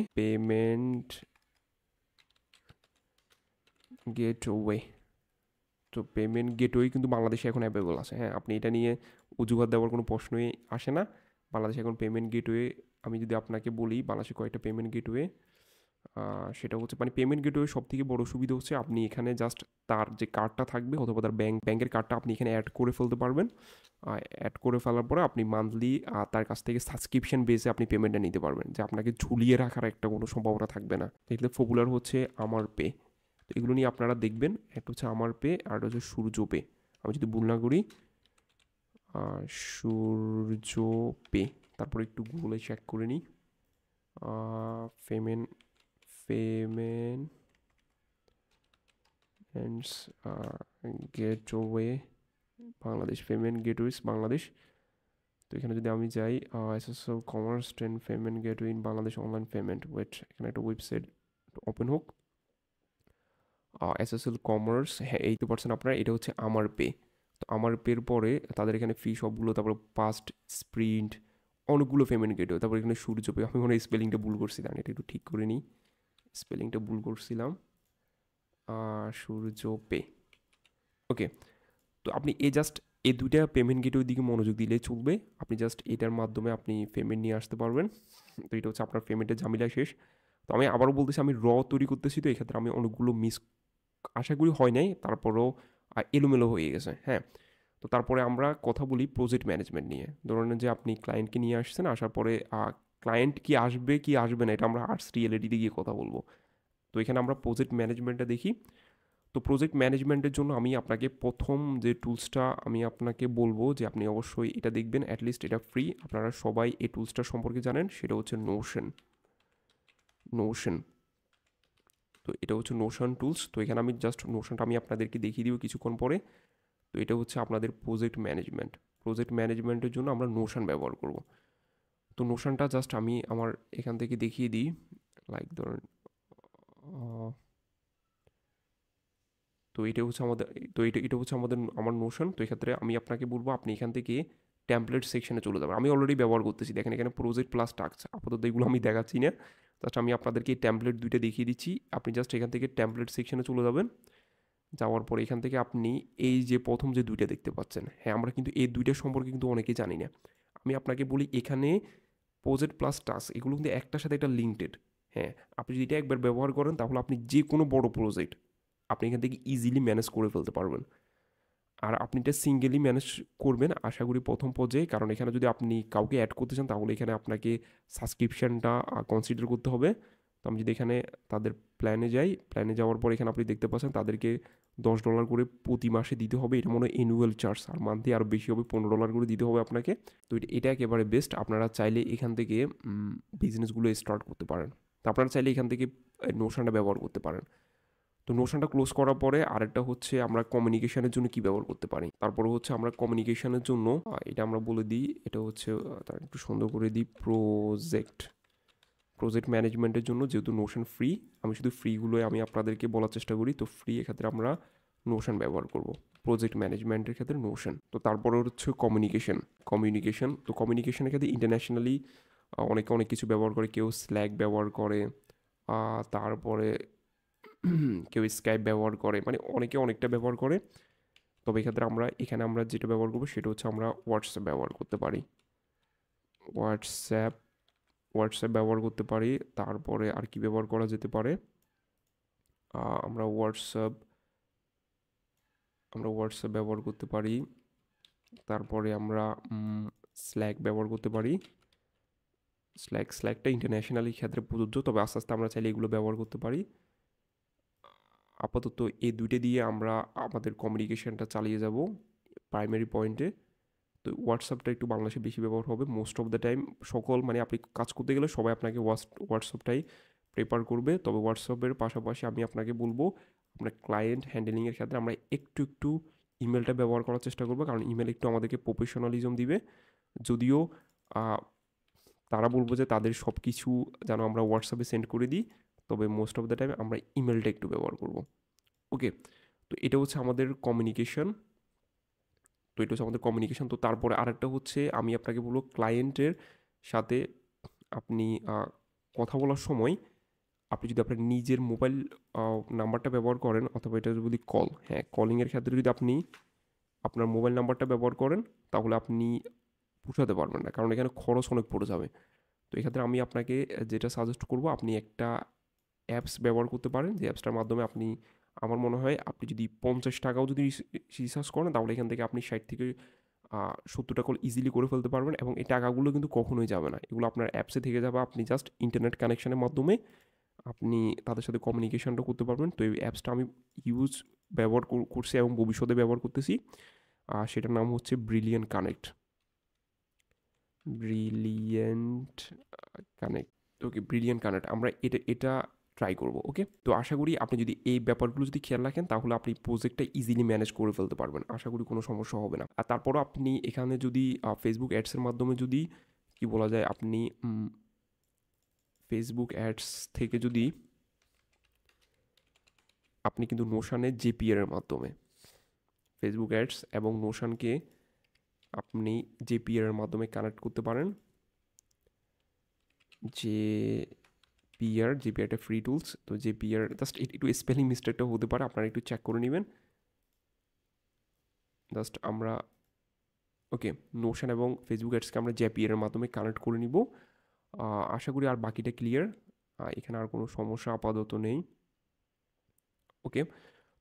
A: তো পেমেন্ট গেটওয়ে কিন্তু বাংলাদেশে এখন অ্যাভেলেবল আছে। হ্যাঁ, আপনি এটা নিয়ে অজুহাত দেওয়ার কোনো প্রশ্নই আসে না। বাংলাদেশে এখন পেমেন্ট গেটওয়ে, আমি যদি আপনাকে বলি বাংলাদেশে কয়েকটা পেমেন্ট গেটওয়ে সেটা হচ্ছে মানে পেমেন্ট গেটওয়ে সবথেকে বড় সুবিধা হচ্ছে আপনি এখানে জাস্ট তার যে কার্ডটা থাকবে অথবা তার ব্যাংকের কার্ডটা আপনি এখানে অ্যাড করে ফেলতে পারবেন। অ্যাড করে ফেলার পরে আপনি মান্থলি তার কাছ থেকে সাবস্ক্রিপশন বেসে আপনি পেমেন্টটা নিতে পারবেন, যে আপনাকে ঝুলিয়ে রাখার একটা কোনো সম্ভাবনা থাকবে না। এগুলো পপুলার হচ্ছে আমার পে। তো এগুলো নিয়ে আপনারা দেখবেন, একটা হচ্ছে আমার পে আর একটা হচ্ছে সূর্য পে। আমি যদি ভুল না করি সূর্য পে, তারপরে একটু গুগলে চেক করে নিই। Payment payment and gateway Bangladesh, payment gateways Bangladesh. তো এখানে যদি আমি যাই SSL commerce trend payment gateway in Bangladesh online payment, wait এখানে একটা ওয়েবসাইট ওপেন হোক। এসএসএল কমার্স, হ্যাঁ 80% আপনার, এটা হচ্ছে আমার পে। তো আমার পের পরে তাদের এখানে ফি সবগুলো, তারপরে পাস্ট স্প্রিন্ট অনেকগুলো পেমেন্ট গেটওয়ে, তারপরে এখানে সূর্য পে। আমি মনে হয় স্পেলিংটা ভুল করছি, দাঁড়ান এটা একটু ঠিক করে নিই, স্পেলিংটা ভুল করছিলাম। সূর্য পে, ওকে। তো আপনি এই দুইটা পেমেন্ট গেটওয়ের দিকে মনোযোগ দিলেই চলবে। আপনি জাস্ট এটার মাধ্যমে আপনি পেমেন্ট নিয়ে আসতে পারবেন। তো এটা হচ্ছে আপনার পেমেন্টের ঝামেলা শেষ। তো আমি আবারও বলতেছি, আমি তৈরি করতেছি, তো এক্ষেত্রে আমি অনেকগুলো আশা করি হয় নাই, তারপরেও এলোমেলো হয়ে গেছে, হ্যাঁ। তো তারপরে আমরা কথা বলি প্রজেক্ট ম্যানেজমেন্ট নিয়ে। ধরুন যে আপনি ক্লায়েন্টকে নিয়ে আসছেন, আসার পরে ক্লায়েন্ট কি আসবে কি আসবে না এটা আমরা আর্টস রিয়েলিটিতে গিয়ে কথা বলবো। তো এখানে আমরা প্রজেক্ট ম্যানেজমেন্টটা দেখি। তো প্রজেক্ট ম্যানেজমেন্টের জন্য আমি আপনাকে প্রথম যে টুলসটা আমি আপনাকে বলবো যে আপনি অবশ্যই এটা দেখবেন, অ্যাটলিস্ট এটা ফ্রি, আপনারা সবাই এই টুলসটা সম্পর্কে জানেন, সেটা হচ্ছে নোশন। তো এটা হচ্ছে নোশন টুলস। তো এখানে আমি জাস্ট নোশনটা আমি আপনাদেরকে দেখিয়ে দিব কিছুক্ষণ পরে। তো এটা হচ্ছে আপনাদের প্রজেক্ট ম্যানেজমেন্টের জন্য আমরা নোশন ব্যবহার করব। তো নোশনটা জাস্ট আমি আমার এখান থেকে দেখিয়ে দিই, লাইক ধরুন তো এটা হচ্ছে আমাদের, তো এটা হচ্ছে আমার নোশন। তো এক্ষেত্রে আমি আপনাকে বলবো আপনি এখান থেকে ট্যাম্পলেট সেকশনে চলে যাবেন। আমি অলরেডি ব্যবহার করতেছি, দেখেন এখানে প্রজেক্ট প্লাস টাস্ক, আপাতত এগুলো আমি দেখাচ্ছি না, জাস্ট আমি আপনাদেরকে এই ট্যাম্পলেট দুইটা দেখিয়ে দিচ্ছি। আপনি জাস্ট এখান থেকে ট্যাম্পলেট সেকশনে চলে যাবেন। যাওয়ার পরে এখান থেকে আপনি এই যে প্রথম যে দুইটা দেখতে পাচ্ছেন, হ্যাঁ আমরা কিন্তু এই দুইটা সম্পর্কে কিন্তু অনেকেই জানি না। আমি আপনাকে বলি এখানে প্রজেক্ট প্লাস টাস্ক এগুলো কিন্তু একটার সাথে একটা লিঙ্কড, হ্যাঁ। আপনি যদি এটা একবার ব্যবহার করেন তাহলে আপনি যে কোনো বড় প্রজেক্ট আপনি এখান থেকে ইজিলি ম্যানেজ করে ফেলতে পারবেন। আর আপনি এটা সিঙ্গেলি ম্যানেজ করবেন আশা করি প্রথম পর্যায়ে, কারণ এখানে যদি আপনি কাউকে অ্যাড করতে চান তাহলে এখানে আপনাকে সাবস্ক্রিপশানটা কনসিডার করতে হবে। তো আমি যদি এখানে তাদের প্ল্যানে যাই, প্ল্যানে যাওয়ার পর এখানে আপনি দেখতে পাচ্ছেন তাদেরকে $10 করে প্রতি মাসে দিতে হবে, এটা মনে হয় অ্যানুয়াল চার্জ, আর মান্থলি আরও বেশি হবে, $15 করে দিতে হবে আপনাকে। তো এটা একেবারে বেস্ট, আপনারা চাইলে এখান থেকে বিজনেসগুলো স্টার্ট করতে পারেন। তো আপনারা চাইলে এখান থেকে নোশনটা ব্যবহার করতে পারেন। তো নোশনটা ক্লোজ করার পরে আরেকটা হচ্ছে আমরা কমিউনিকেশনের জন্য কি ব্যবহার করতে পারি। তারপরে হচ্ছে আমরা কমিউনিকেশনের জন্য এটা আমরা বলে দিই, এটা হচ্ছে তার একটু সুন্দর করে দিই প্রজেক্ট ম্যানেজমেন্টের জন্য, যেহেতু নোশন ফ্রি, আমি শুধু ফ্রিগুলোই আমি আপনাদেরকে বলার চেষ্টা করি। তো ফ্রি এক্ষেত্রে আমরা নোশন ব্যবহার করব প্রজেক্ট ম্যানেজমেন্টের ক্ষেত্রে নোশন। তো তারপরে হচ্ছে কমিউনিকেশন। তো কমিউনিকেশনের ক্ষেত্রে ইন্টারন্যাশনালি অনেকে অনেক কিছু ব্যবহার করে, কেউ স্ল্যাক ব্যবহার করে, তারপরে কেউ স্কাইপ ব্যবহার করে, মানে অনেকে অনেকটা ব্যবহার করে। তবে এক্ষেত্রে এখানে আমরা যেটা ব্যবহার করবো সেটা হচ্ছে আমরা হোয়াটসঅ্যাপ ব্যবহার করতে পারি। হোয়াটসঅ্যাপ ব্যবহার করতে পারি। তারপরে আর কি ব্যবহার করা যেতে পারে, আমরা হোয়াটসঅ্যাপ ব্যবহার করতে পারি। তারপরে আমরা স্ল্যাক ব্যবহার করতে পারি। স্ল্যাকটা ইন্টারন্যাশনালি ক্ষেত্রে প্রযোজ্য, তবে আস্তে আস্তে আমরা চাইলে এগুলো ব্যবহার করতে পারি। আপাতত এই দুইটা দিয়ে আমরা আমাদের কমিউনিকেশনটা চালিয়ে যাব প্রাইমারি পয়েন্টে। তো হোয়াটসঅ্যাপটা একটু বাংলাদেশে বেশি ব্যবহার হবে মোস্ট অফ দ্য টাইম, মানে আপনি কাজ করতে গেলে সবাই আপনাকে হোয়াটসঅ্যাপটাই প্রেফার করবে। তবে হোয়াটসঅ্যাপের পাশাপাশি আমি আপনাকে বলবো আপনার ক্লায়েন্ট হ্যান্ডেলিংয়ের ক্ষেত্রে আমরা একটু ইমেলটা ব্যবহার করার চেষ্টা করবো, কারণ ইমেল একটু আমাদেরকে প্রফেশনালিজম দিবে। যদিও তারা বলবো যে তাদের সব কিছু যেন আমরা হোয়াটসঅ্যাপে সেন্ড করে দিই, তবে মোস্ট অফ দ্য টাইম আমরা ইমেলটা একটু ব্যবহার করব, ওকে। তো এটা হচ্ছে আমাদের কমিউনিকেশন। তো তারপরে আরেকটা হচ্ছে আমি আপনাকে বলবো ক্লায়েন্টের সাথে আপনি কথা বলার সময় আপনি যদি আপনার নিজের মোবাইল নাম্বারটা ব্যবহার করেন, অথবা এটা যদি কলিংয়ের ক্ষেত্রে যদি আপনি আপনার মোবাইল নাম্বারটা ব্যবহার করেন তাহলে আপনি পুষাতে পারবেন না, কারণ এখানে খরচ অনেক পড়ে যাবে। তো এক্ষেত্রে আমি আপনাকে যেটা সাজেস্ট করব, আপনি একটা অ্যাপস ব্যবহার করতে পারেন, যে অ্যাপসটার মাধ্যমে আপনি, আমার মনে হয় আপনি যদি 50 টাকাও যদি রিচার্জ করেন তাহলে এখান থেকে আপনি 60 থেকে 70 টাকা ইজিলি করে ফেলতে পারবেন, এবং এই টাকাগুলো কিন্তু কখনোই যাবে না, এগুলো আপনার অ্যাপসে থেকে যাবে। আপনি জাস্ট ইন্টারনেট কানেকশনের মাধ্যমে আপনি তাদের সাথে কমিউনিকেশনটা করতে পারবেন। তো এই অ্যাপসটা আমি ব্যবহার করছি এবং ভবিষ্যতে ব্যবহার করতেছি। সেটার নাম হচ্ছে ব্রিলিয়ান্ট কানেক্ট। ব্রিলিয়েন্ট কানেক্ট, ওকে, ব্রিলিয়ান্ট কানেক্ট। আমরা এটা ট্রাই করবো। ওকে, তো আশা করি আপনি যদি এই ব্যাপারগুলো যদি খেয়াল রাখেন তাহলে আপনি প্রজেক্টটা ইজিলি ম্যানেজ করে ফেলতে পারবেন, আশা করি কোনো সমস্যা হবে না। আর তারপরও আপনি এখানে যদি ফেসবুক অ্যাডসের মাধ্যমে যদি কি বলা যায়, আপনি ফেসবুক অ্যাডস থেকে যদি আপনি কিন্তু নোশানের জেপিআর এর মাধ্যমে, ফেসবুক অ্যাডস এবং নোশানকে আপনি জেপিআর এর মাধ্যমে কানেক্ট করতে পারেন। জেপিআরটা ফ্রি টুলস, তো জেপিআর জাস্ট একটু স্পেলিং মিস্টেকটা হতে পারে, আপনারা একটু চেক করে নেবেন। জাস্ট আমরা ওকে, নোশন এবং ফেসবুক অ্যাডসকে আমরা জেপিআর এর মাধ্যমে কানেক্ট করে নিব। আশা করি আর বাকিটা ক্লিয়ার, এখানে আর কোনো সমস্যা আপাতত নেই। ওকে,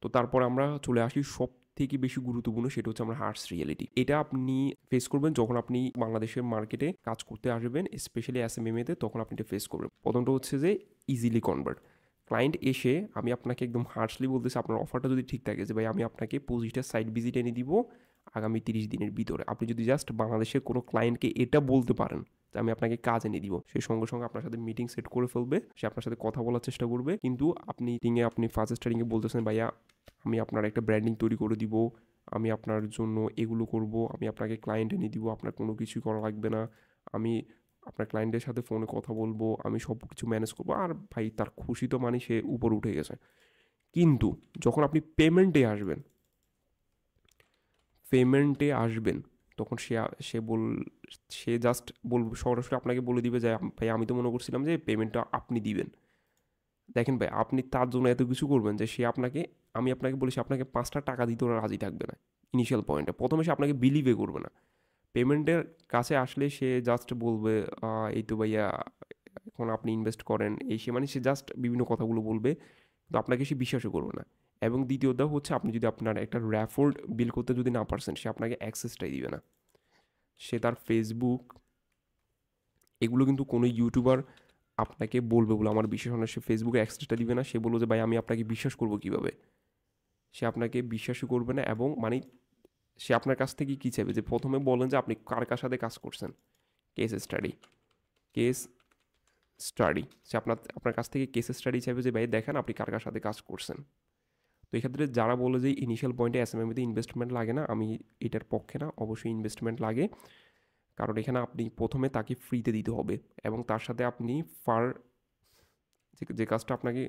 A: তো তারপর আমরা চলে আসি সব থেকে বেশি গুরুত্বপূর্ণ, সেটা হচ্ছে আমরা হার্স রিয়েলিটি। এটা আপনি ফেস করবেন যখন আপনি বাংলাদেশের মার্কেটে কাজ করতে আসবেন, স্পেশালি এসএমএমএতে, তখন আপনি এটা ফেস করবেন। প্রথমটা হচ্ছে যে ইজিলি কনভার্ট। ক্লায়েন্ট এসে, আমি আপনাকে একদম হার্শলি বলতেছি, আপনার অফারটা যদি ঠিক থাকে যে ভাই আমি আপনাকে 25টা সাইট ভিজিট এনে দিব আগামী 30 দিনের ভিতরে, আপনি যদি জাস্ট বাংলাদেশের কোনো ক্লায়েন্টকে এটা বলতে পারেন যে আমি আপনাকে কাজ এনে দিব, সেই সঙ্গে সঙ্গে আপনার সাথে মিটিং সেট করে ফেলবে, সে আপনার সাথে কথা বলার চেষ্টা করবে। কিন্তু আপনি আপনি ফার্স্ট স্টার্টিংয়ে বলতেছেন ভাইয়া আমি আপনার একটা ব্র্যান্ডিং তৈরি করে দিব, আমি আপনার জন্য এগুলো করব, আমি আপনাকে ক্লায়েন্ট এনে দিব, আপনার কোনো কিছুই করা লাগবে না, আমি আপনার ক্লায়েন্টের সাথে ফোনে কথা বলবো, আমি সব কিছু ম্যানেজ করবো। আর ভাই তার খুশি তো মানে সে উপর উঠে গেছে। কিন্তু যখন আপনি পেমেন্টে আসবেন তখন সে জাস্ট সরাসরি আপনাকে বলে দিবে যে ভাই আমি তো মনে করছিলাম যে পেমেন্টটা আপনি দিবেন। দেখেন ভাই, আপনি তার জন্য এত কিছু করবেন যে সে আপনাকে, আমি আপনাকে বলেছি আপনাকে 5টা টাকা দিতেও রাজি থাকবে না ইনিশিয়াল পয়েন্টে, প্রথমে সে আপনাকে বিলিভে করবে না। পেমেন্টের কাছে আসলে সে জাস্ট বলবে এই তো ভাইয়া এখন আপনি ইনভেস্ট করেন, এই সে মানে সে জাস্ট বিভিন্ন কথাগুলো বলবে, কিন্তু আপনাকে সে বিশ্বাসও করবে না। এবং দ্বিতীয়ত হচ্ছে আপনি যদি আপনার একটা র্যাফোর্ড বিল করতে যদি না পারছেন, সে আপনাকে অ্যাক্সেসটাই দিবে না। সে তার ফেসবুক, এগুলো কিন্তু কোনো ইউটিউবার আপনাকে বলবে বলে আমার বিশ্বাস হয় না, সে ফেসবুকে অ্যাক্সেসটা দিবে না। সে বললো যে ভাই আমি আপনাকে বিশ্বাস করবো কীভাবে, সে আপনাকে বিশ্বাসই করবে না। এবং মানে সে আপনার কাছ থেকে কী চাইবে, যে প্রথমে বলেন যে আপনি কার কার সাথে কাজ করছেন, কেস স্টাডি, কেস স্টাডি, সে আপনার কাছ থেকে কেস স্টাডি চাইবে যে ভাই দেখেন আপনি কার কার সাথে কাজ করছেন। তো এক্ষেত্রে যারা বলে যে ইনিশিয়াল পয়েন্টে এসএমএমতে ইনভেস্টমেন্ট লাগে না, আমি এটার পক্ষে না, অবশ্যই ইনভেস্টমেন্ট লাগে। কারণ এখানে আপনি প্রথমে তাকে ফ্রিতে দিতে হবে, এবং তার সাথে আপনি যে কাজটা আপনাকে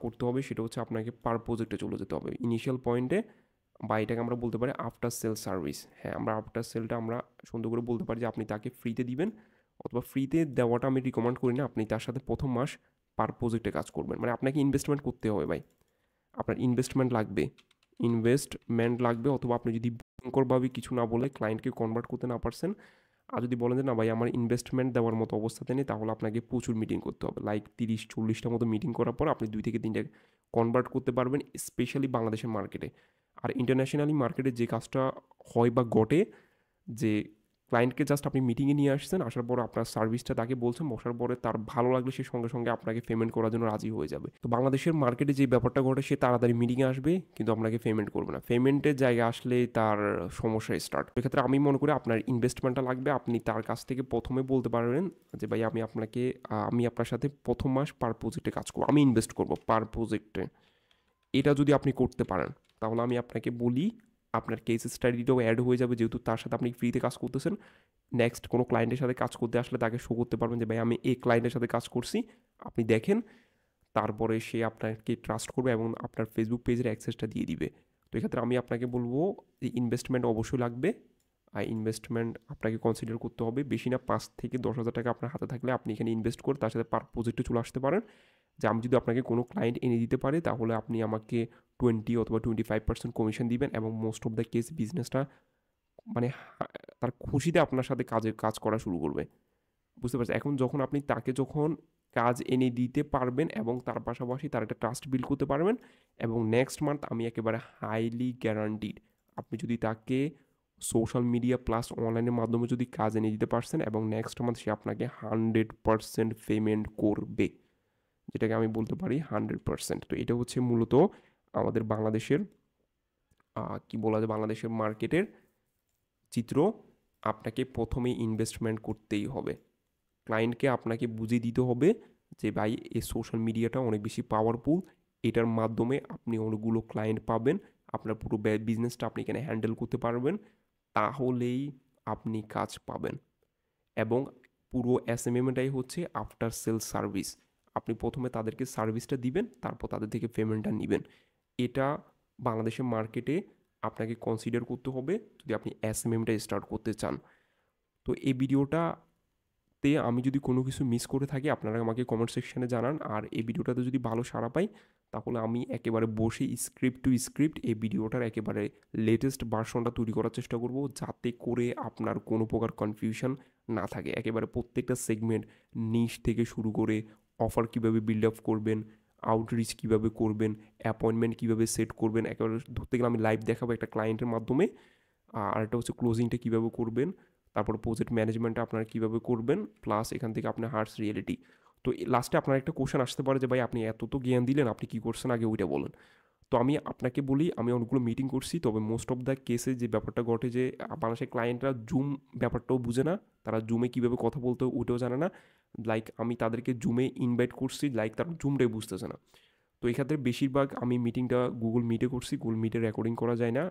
A: করতে হবে সেটা হচ্ছে আপনাকে পার প্রজেক্টে চলে যেতে হবে ইনিশিয়াল পয়েন্টে, বা এটাকে আমরা বলতে পারি আফটার সেল সার্ভিস। হ্যাঁ, আমরা আফটার সেলটা আমরা সুন্দর করে বলতে পারি যে আপনি তাকে ফ্রিতে দিবেন, অথবা ফ্রিতে দেওয়াটা আমি রিকমেন্ড করি না, আপনি তার সাথে প্রথম মাস পার প্রজেক্টে কাজ করবেন। মানে আপনাকে ইনভেস্টমেন্ট করতে হবে ভাই, আপনার ইনভেস্টমেন্ট লাগবে। অথবা আপনি যদি ভয়ঙ্করভাবে কিছু না বলে ক্লায়েন্টকে কনভার্ট করতে না পারছেন, আর যদি বলেন যে না ভাই আমার ইনভেস্টমেন্ট দেওয়ার মতো অবস্থাতে নেই, তাহলে আপনাকে প্রচুর মিটিং করতে হবে, লাইক 30-40টা মতো মিটিং করার পর আপনি 2 থেকে 3টে কনভার্ট করতে পারবেন, স্পেশালি বাংলাদেশের মার্কেটে। আর ইন্টারন্যাশনালি মার্কেটে যে কাজটা হয় বা ঘটে, যে ক্লায়েন্টকে জাস্ট আপনি মিটিংয়ে নিয়ে আসছেন, আসার পর আপনার সার্ভিসটা তাকে বলছেন, বসার পরে তার ভালো লাগলে সে সঙ্গে সঙ্গে আপনাকে পেমেন্ট করার জন্য রাজি হয়ে যাবে। তো বাংলাদেশের মার্কেটে যে ব্যাপারটা ঘটে, সে তাড়াতাড়ি মিটিংয়ে আসবে কিন্তু আপনাকে পেমেন্ট করবে না, পেমেন্টের জায়গায় আসলে তার সমস্যা স্টার্ট। এক্ষেত্রে আমি মনে করি আপনার ইনভেস্টমেন্টটা লাগবে, আপনি তার কাছ থেকে প্রথমে বলতে পারবেন যে ভাই আমি আপনার সাথে প্রথম মাস পার প্রজেক্টে কাজ করবো, আমি ইনভেস্ট করবো পার প্রজেক্টে। এটা যদি আপনি করতে পারেন তাহলে আমি আপনাকে বলি আপনার কেস স্টাডিটাও অ্যাড হয়ে যাবে, যেহেতু তার সাথে আপনি ফ্রিতে কাজ করতেছেন। নেক্সট কোনো ক্লায়েন্টের সাথে কাজ করতে আসলে তাকে শো করতে পারবেন যে ভাই আমি এই ক্লায়েন্টের সাথে কাজ করছি, আপনি দেখেন। তারপরে সে আপনাকে ট্রাস্ট করবে এবং আপনার ফেসবুক পেজের অ্যাক্সেসটা দিয়ে দিবে। তো এক্ষেত্রে আমি আপনাকে বলবো যে ইনভেস্টমেন্ট অবশ্যই লাগবে, আর ইনভেস্টমেন্ট আপনাকে কনসিডার করতে হবে। বেশি না, 5 থেকে 10 হাজার টাকা আপনার হাতে থাকলে আপনি এখানে ইনভেস্ট করে তার সাথে পার প্রজেক্টে চলে আসতে পারেন। যে আমি যদি আপনাকে কোনো ক্লায়েন্ট এনে দিতে পারি তাহলে আপনি আমাকে 20 অথবা 25% কমিশন দিবেন, এবং মোস্ট অফ দ্য কেস বিজনেসটা মানে তার খুশিতে আপনার সাথে কাজ করা শুরু করবে। বুঝতে পারছেন? এখন যখন আপনি তাকে কাজ এনে দিতে পারবেন এবং তার পাশাপাশি তার একটা ট্রাস্ট বিল্ড করতে পারবেন এবং নেক্সট মান্থ আমি একেবারে হাইলি গ্যারান্টিড আপনি যদি তাকে সোশ্যাল মিডিয়া প্লাস অনলাইনের মাধ্যমে যদি কাজ এনে দিতে পারছেন এবং নেক্সট মান্থ সে আপনাকে 100% পেমেন্ট করবে, যেটাকে আমি বলতে পারি 100%। তো এটা হচ্ছে মূলত আমাদের বাংলাদেশের কি বলা যায় বাংলাদেশের মার্কেটের চিত্র। আপনাকে প্রথমে ইনভেস্টমেন্ট করতেই হবে, ক্লায়েন্টকে আপনাকে বুঝিয়ে দিতে হবে যে ভাই এই সোশ্যাল মিডিয়াটা অনেক বেশি পাওয়ারফুল, এটার মাধ্যমে আপনি অনেকগুলো ক্লায়েন্ট পাবেন, আপনার পুরো বিজনেসটা আপনি এখানে হ্যান্ডেল করতে পারবেন, তাহলেই আপনি কাজ পাবেন। এবং পুরো এসএমএমটাই হচ্ছে আফটার সেল সার্ভিস, আপনি প্রথমে তাদেরকে সার্ভিসটা দিবেন, তারপর তাদের থেকে পেমেন্টটা নেবেন। এটা বাংলাদেশের মার্কেটে আপনাকে কনসিডার করতে হবে যদি আপনি এসএমএমটা স্টার্ট করতে চান। তো এই ভিডিওটাতে আমি যদি কোনো কিছু মিস করে থাকি আপনারা আমাকে কমেন্ট সেকশানে জানান, আর এই ভিডিওটাতে যদি ভালো সাড়া পাই তাহলে আমি একেবারে বসে স্ক্রিপ্ট টু স্ক্রিপ্ট এই ভিডিওটার একেবারে লেটেস্ট ভার্সনটা তৈরি করার চেষ্টা করব, যাতে করে আপনার কোনো প্রকার কনফিউশন না থাকে। একেবারে প্রত্যেকটা সেগমেন্ট নিশ থেকে শুরু করে অফার কীভাবে বিল্ড আপ করবেন, আউটরিচ কীভাবে করবেন, অ্যাপয়েন্টমেন্ট কীভাবে সেট করবেন, একেবারে ধরতে গেলে আমি লাইভ দেখাবো একটা ক্লায়েন্টের মাধ্যমে। আর একটা হচ্ছে ক্লোজিংটা কীভাবে করবেন, তারপর প্রজেক্ট ম্যানেজমেন্টটা আপনারা কীভাবে করবেন, প্লাস এখান থেকে আপনার হার্টস রিয়েলিটি। তো লাস্টে আপনার একটা কোশ্চেন আসতে পারে যে ভাই আপনি এত তো জ্ঞান দিলেন, আপনি কী করছেন আগে ওইটা বলেন। তো আমি আপনাকে বলি আমি অনেকগুলো মিটিং করছি, তবে মোস্ট অফ দ্য কেসে যে ব্যাপারটা ঘটে যে বাংলাদেশের ক্লায়েন্টরা জুম ব্যাপারটাও বুঝে না, তারা জুমে কীভাবে কথা বলতে হয় ওইটাও জানে না। লাইক আমি তাদেরকে জুমে ইনভাইট করছি, লাইক তারা জুমটাই বুঝতেছে না। তো এই ক্ষেত্রে বেশিরভাগ আমি মিটিংটা গুগল মিটে করছি, গুগল মিটে রেকর্ডিং করা যায় না,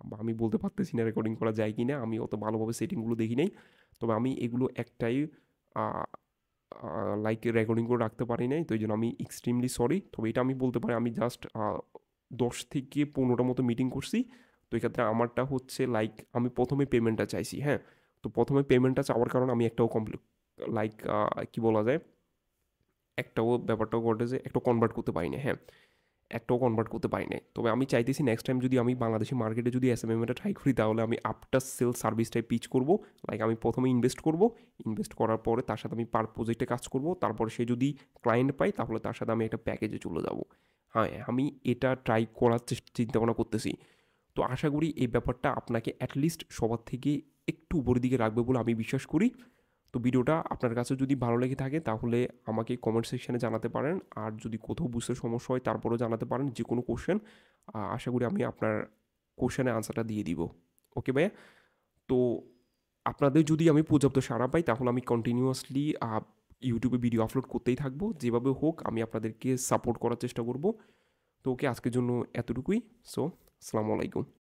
A: বা আমি বলতে পারতেছি না রেকর্ডিং করা যায় কি না, আমি অত ভালোভাবে সেটিংগুলো দেখি নাই। তবে আমি এগুলো একটাই লাইক রেকর্ডিং করে রাখতে পারি নাই, তো এই জন্য আমি এক্সট্রিমলি সরি। তবে এটা আমি বলতে পারি আমি জাস্ট 10 থেকে 15টা মতো মিটিং করছি। তো এক্ষেত্রে আমারটা হচ্ছে লাইক আমি প্রথমে পেমেন্টটা চাইছি, হ্যাঁ। তো প্রথমে পেমেন্টটা চাওয়ার কারণে আমি একটাও লাইক কী বলা যায় একটাও ব্যাপারটাও ঘটে যে একটাও কনভার্ট করতে পারি না, হ্যাঁ, একটাও কনভার্ট করতে পারি না। তবে আমি চাইতেছি নেক্সট টাইম যদি আমি বাংলাদেশি মার্কেটে যদি এসএমএমটা ট্রাই করি তাহলে আমি আফটার সেল সার্ভিসটাই পিচ করব। লাইক আমি প্রথমে ইনভেস্ট করব, ইনভেস্ট করার পরে তার সাথে আমি পার প্রজেক্টে কাজ করব, তারপরে সে যদি ক্লায়েন্ট পাই তাহলে তার সাথে আমি একটা প্যাকেজে চলে যাব। হ্যাঁ, আমি এটা ট্রাই করার চিন্তাভাবনা করতেছি। তো আশা করি এই ব্যাপারটা আপনাকে অ্যাটলিস্ট সবার থেকে একটু উপরের দিকে রাখবে বলে আমি বিশ্বাস করি। তো ভিডিওটা আপনার কাছে যদি ভালো লেগে থাকে তাহলে আমাকে কমেন্ট সেকশানে জানাতে পারেন, আর যদি কোথাও বুঝতে সমস্যা হয় তারপরেও জানাতে পারেন যে কোনো কোশ্চেন। আশা করি আমি আপনার কোশ্চেনের আনসারটা দিয়ে দিব। ওকে ভাইয়া, তো আপনাদের যদি আমি পর্যাপ্ত সাড়া পাই তাহলে আমি কন্টিনিউয়াসলি ইউটিউবে ভিডিও আপলোড করতেই থাকবো, যেভাবে হোক আমি আপনাদেরকে সাপোর্ট করার চেষ্টা করব। তো ওকে, আজকের জন্য এতটুকুই। সো আসসালামু আলাইকুম।